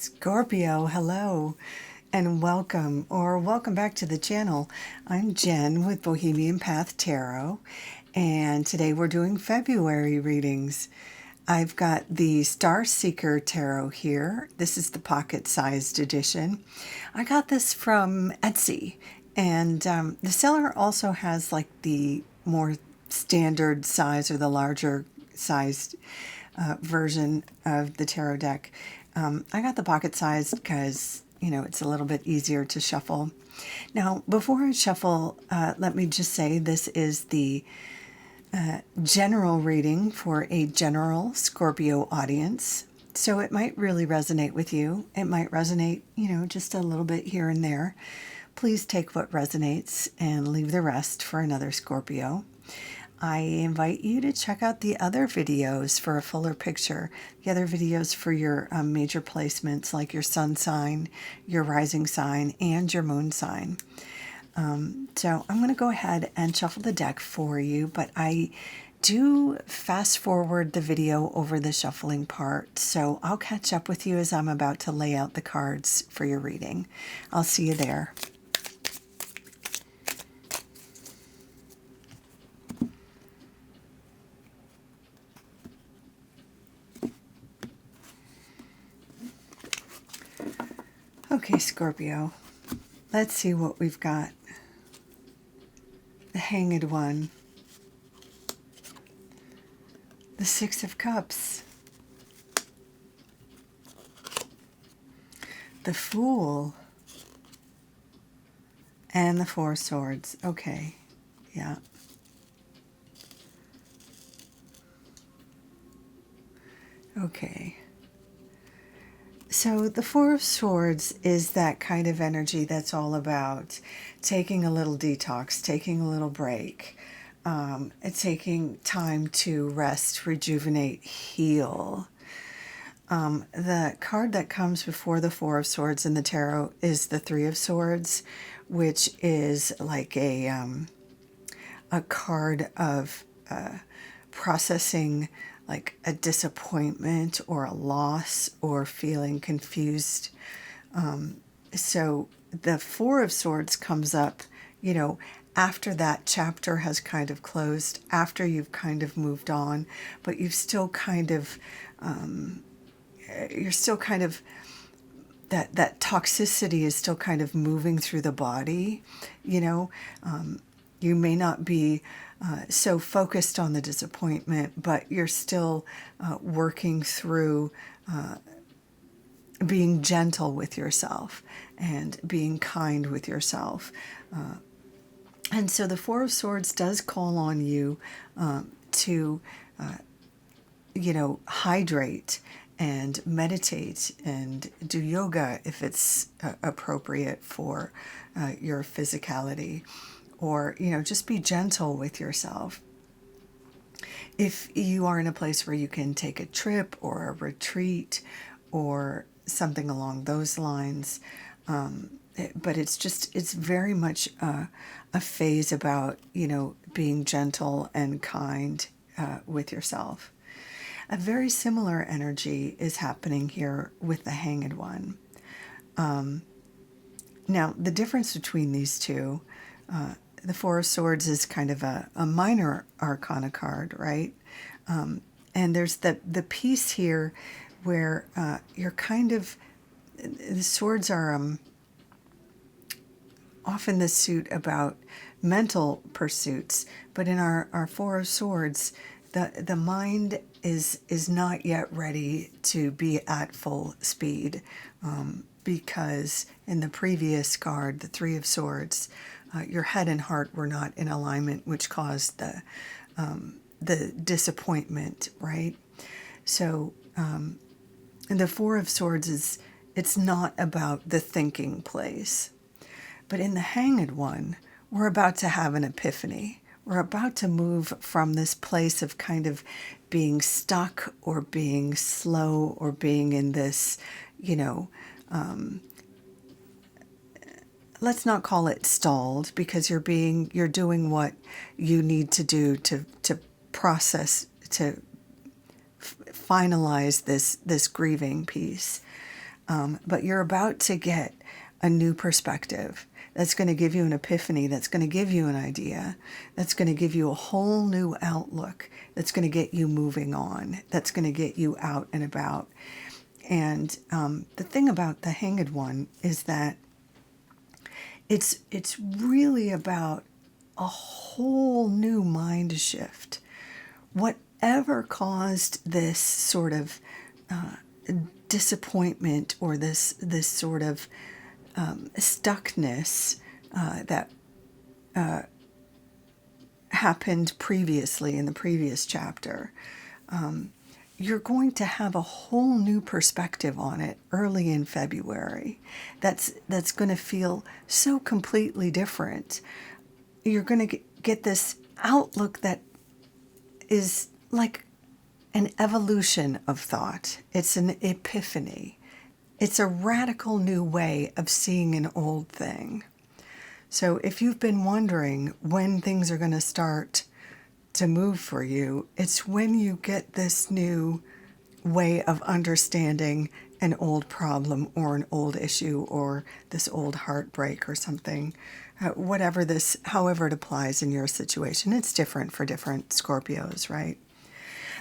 Scorpio, hello and welcome back to the channel. I'm Jen with Bohemian Path Tarot, and today we're doing February readings. I've got the Star Seeker Tarot here. This is the pocket-sized edition. I got this from Etsy, and the seller also has like the more standard size or the larger sized version of the tarot deck. I got the pocket size because, it's a little bit easier to shuffle. Now, before I shuffle, let me just say this is the general reading for a general Scorpio audience. So it might really resonate with you. It might resonate, just a little bit here and there. Please take what resonates and leave the rest for another Scorpio. I invite you to check out the other videos for a fuller picture, the other videos for your major placements like your sun sign, your rising sign, and your moon sign. So I'm going to go ahead and shuffle the deck for you, but I do fast forward the video over the shuffling part, so I'll catch up with you as I'm about to lay out the cards for your reading. I'll see you there. Okay, Scorpio, let's see what we've got. The Hanged One, the Six of Cups, the Fool, and the Four of Swords. Okay, yeah. Okay. So the Four of Swords is that kind of energy that's all about taking a little detox, taking a little break, taking time to rest, rejuvenate, heal. The card that comes before the Four of Swords in the tarot is the Three of Swords, which is like a card of processing like a disappointment or a loss or feeling confused. So the Four of Swords comes up, after that chapter has kind of closed, after you've kind of moved on, but you've still kind of, you're still kind of, that toxicity is still kind of moving through the body, You may not be so focused on the disappointment, but you're still working through being gentle with yourself and being kind with yourself. And so the Four of Swords does call on you to, hydrate and meditate and do yoga if it's appropriate for your physicality. Or, just be gentle with yourself. If you are in a place where you can take a trip or a retreat or something along those lines, but it's very much a phase about, being gentle and kind with yourself. A very similar energy is happening here with the Hanged One. Now, the difference between these two, the Four of Swords is kind of a minor arcana card, right? And there's the piece here where you're kind of, the swords are often the suit about mental pursuits, but in our Four of Swords, the mind is not yet ready to be at full speed, because in the previous card, the Three of Swords, your head and heart were not in alignment, which caused the disappointment, right? So the Four of Swords it's not about the thinking place. But in the Hanged One, we're about to have an epiphany. We're about to move from this place of kind of being stuck or being slow or being in this, let's not call it stalled, because you're doing what you need to do to process, to finalize this grieving piece. But you're about to get a new perspective that's going to give you an epiphany, that's going to give you an idea, that's going to give you a whole new outlook, that's going to get you moving on, that's going to get you out and about. And the thing about the Hanged One is that it's really about a whole new mind shift. Whatever caused this sort of disappointment or this sort of stuckness that happened previously in the previous chapter, you're going to have a whole new perspective on it early in February. That's going to feel so completely different. You're going to get this outlook that is like an evolution of thought. It's an epiphany. It's a radical new way of seeing an old thing. So if you've been wondering when things are going to start to move for you, it's when you get this new way of understanding an old problem or an old issue or this old heartbreak or something. However it applies in your situation. It's different for different Scorpios, right?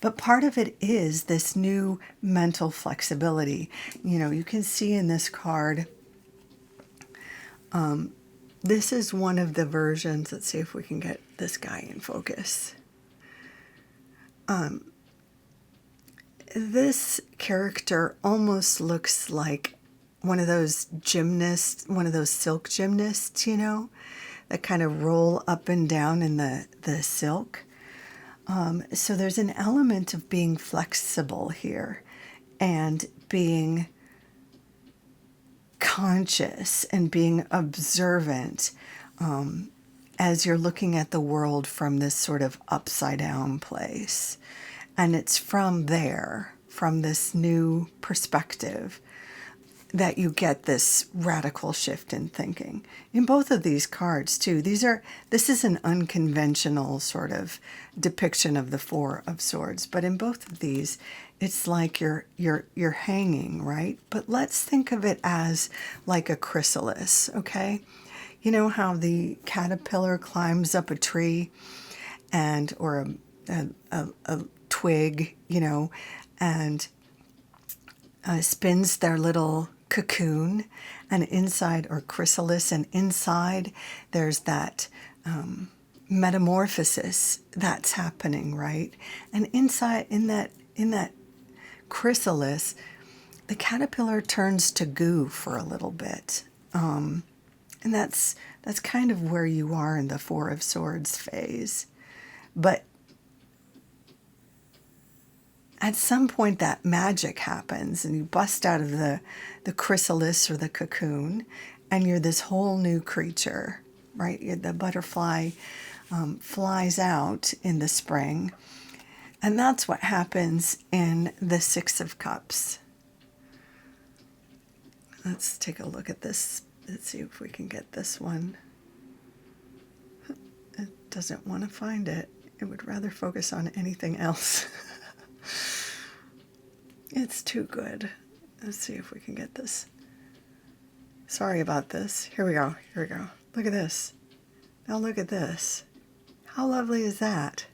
But part of it is this new mental flexibility. You can see in this card, this is one of the versions. Let's see if we can get this guy in focus. This character almost looks like one of those gymnasts, one of those silk gymnasts, that kind of roll up and down in the silk. So there's an element of being flexible here and being conscious and being observant as you're looking at the world from this sort of upside down place. And it's from there, from this new perspective, that you get this radical shift in thinking. In both of these cards, too, this is an unconventional sort of depiction of the Four of Swords. But in both of these, it's like you're hanging, right? But let's think of it as like a chrysalis, okay? You know how the caterpillar climbs up a tree or a twig, and spins their little cocoon, and inside, or chrysalis, and inside there's that metamorphosis that's happening, right? And inside, in that chrysalis, the caterpillar turns to goo for a little bit, and that's kind of where you are in the Four of Swords phase. But at some point that magic happens and you bust out of the chrysalis or the cocoon, and you're this whole new creature, right? The butterfly flies out in the spring. And that's what happens in the Six of Cups. Let's take a look at this. Let's see if we can get this one. It doesn't want to find it. It would rather focus on anything else. It's too good. Let's see if we can get this. Sorry about this. Here we go. Look at this. Now look at this. How lovely is that?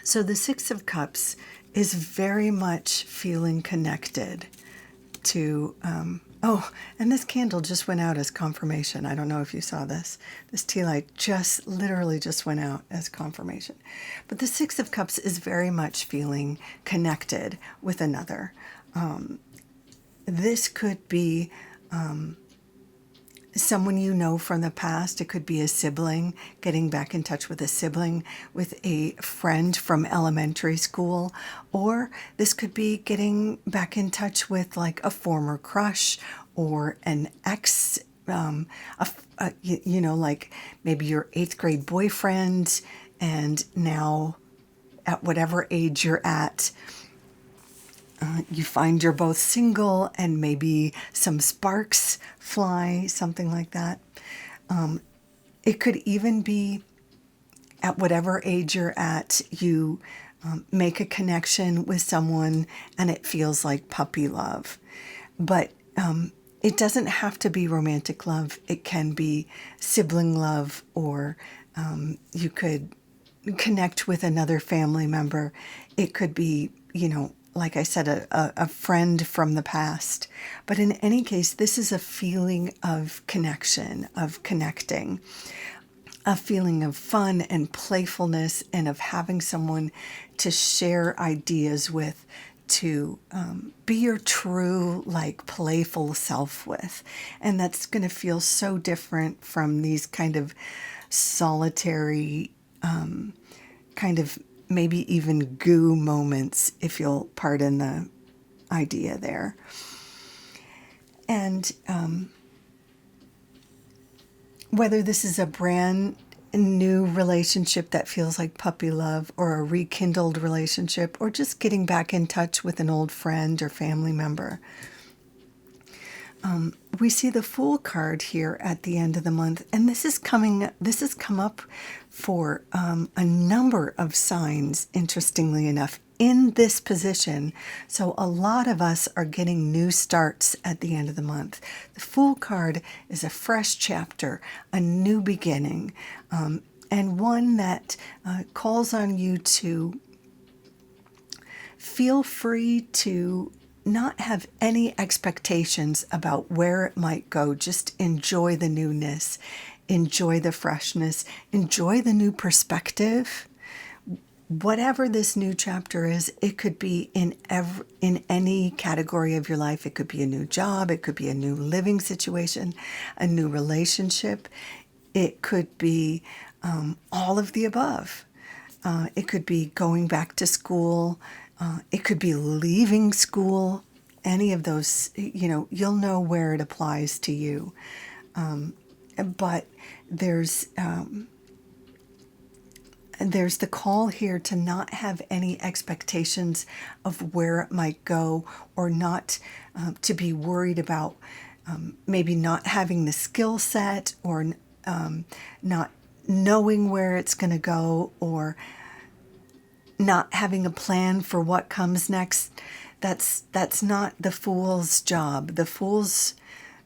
So the Six of Cups is very much feeling connected to, and this candle just went out as confirmation. I don't know if you saw this. This tea light literally just went out as confirmation. But the Six of Cups is very much feeling connected with another. This could be someone you know from the past. It could be a sibling, getting back in touch with a sibling, with a friend from elementary school, or this could be getting back in touch with like a former crush or an ex, like maybe your 8th grade boyfriend, and now at whatever age you're at, you find you're both single and maybe some sparks fly, something like that. It could even be at whatever age you're at, you make a connection with someone and it feels like puppy love. But it doesn't have to be romantic love. It can be sibling love, or you could connect with another family member. It could be, like I said, a friend from the past. But in any case, this is a feeling of connection, of connecting, a feeling of fun and playfulness, and of having someone to share ideas with, to be your true, like, playful self with. And that's going to feel so different from these kind of solitary, kind of maybe even goo moments, if you'll pardon the idea there. And whether this is a brand new relationship that feels like puppy love, or a rekindled relationship, or just getting back in touch with an old friend or family member, we see the Fool card here at the end of the month, and this has come up for a number of signs, interestingly enough, in this position. So a lot of us are getting new starts at the end of the month. The Fool card is a fresh chapter, a new beginning, and one that calls on you to feel free to not have any expectations about where it might go. Just enjoy the newness, enjoy the freshness, enjoy the new perspective. Whatever this new chapter is, it could be in any category of your life. It could be a new job, it could be a new living situation, a new relationship. It could be all of the above. It could be going back to school. It could be leaving school. Any of those, you'll know where it applies to you. But there's the call here to not have any expectations of where it might go, or not to be worried about maybe not having the skill set, or not knowing where it's going to go, or not having a plan for what comes next. That's not the Fool's job. The Fool's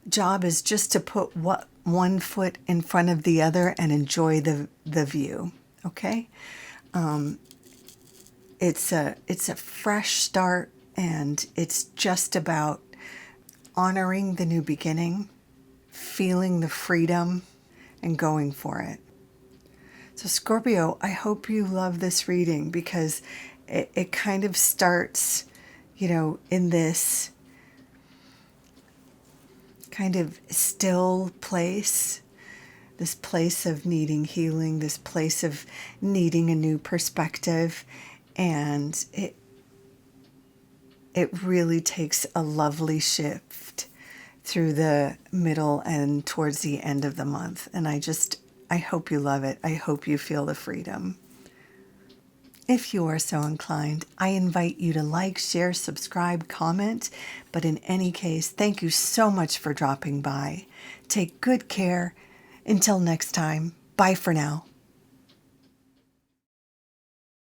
job is just to put one foot in front of the other and enjoy the view. Okay? It's a fresh start, and it's just about honoring the new beginning, feeling the freedom, and going for it. So Scorpio, I hope you love this reading, because it kind of starts, in this kind of still place, this place of needing healing, this place of needing a new perspective. And it really takes a lovely shift through the middle and towards the end of the month. And I hope you love it. I hope you feel the freedom. If you are so inclined, I invite you to like, share, subscribe, comment. But in any case, thank you so much for dropping by. Take good care. Until next time, bye for now.